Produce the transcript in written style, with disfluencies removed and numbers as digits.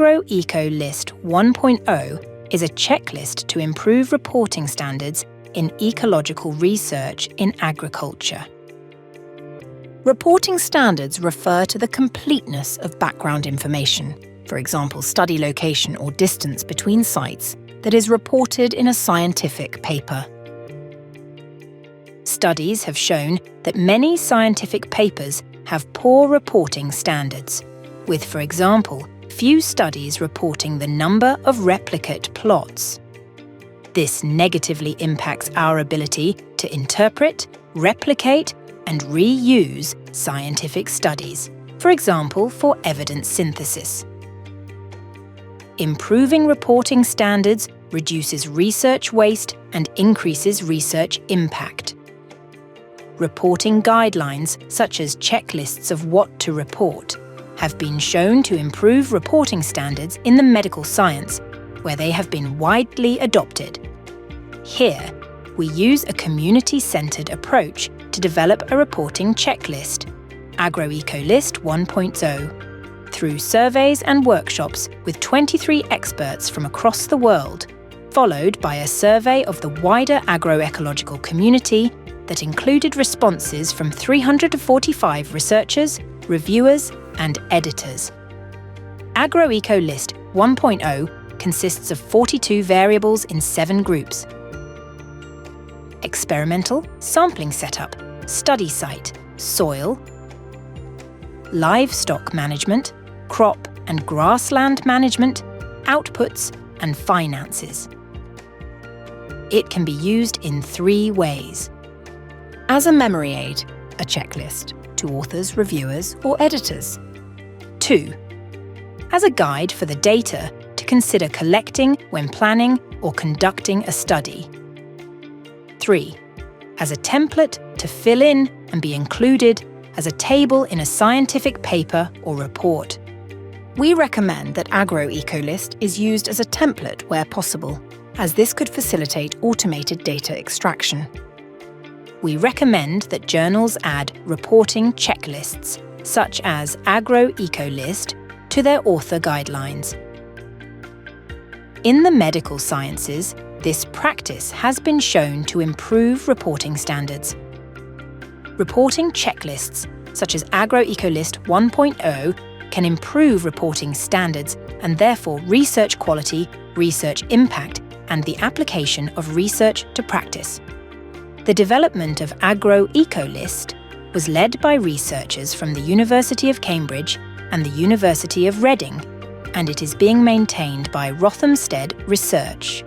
AgroEcoList 1.0 is a checklist to improve reporting standards in ecological research in agriculture. Reporting standards refer to the completeness of background information, for example, study location or distance between sites, that is reported in a scientific paper. Studies have shown that many scientific papers have poor reporting standards, with, for example, few studies reporting the number of replicate plots. This negatively impacts our ability to interpret, replicate, and reuse scientific studies, for example, for evidence synthesis. Improving reporting standards reduces research waste and increases research impact. Reporting guidelines, such as checklists of what to report, have been shown to improve reporting standards in the medical science, where they have been widely adopted. Here, we use a community-centered approach to develop a reporting checklist, AgroEcoList 1.0, through surveys and workshops with 23 experts from across the world, followed by a survey of the wider agroecological community that included responses from 345 researchers, reviewers, and editors. AgroEcoList 1.0 consists of 42 variables in 7 groups: experimental, sampling setup, study site, soil, livestock management, crop and grassland management, outputs, and finances. It can be used in 3 ways: as a memory aid, a checklist, to authors, reviewers, or editors. 2. As a guide for the data to consider collecting when planning or conducting a study. 3. As a template to fill in and be included as a table in a scientific paper or report. We recommend that AgroEcoList is used as a template where possible, as this could facilitate automated data extraction. We recommend that journals add reporting checklists, such as AgroEcoList, to their author guidelines. In the medical sciences, this practice has been shown to improve reporting standards. Reporting checklists, such as AgroEcoList 1.0, can improve reporting standards and therefore research quality, research impact, and the application of research to practice. The development of AgroEcoList was led by researchers from the University of Cambridge and the University of Reading, and it is being maintained by Rothamsted Research.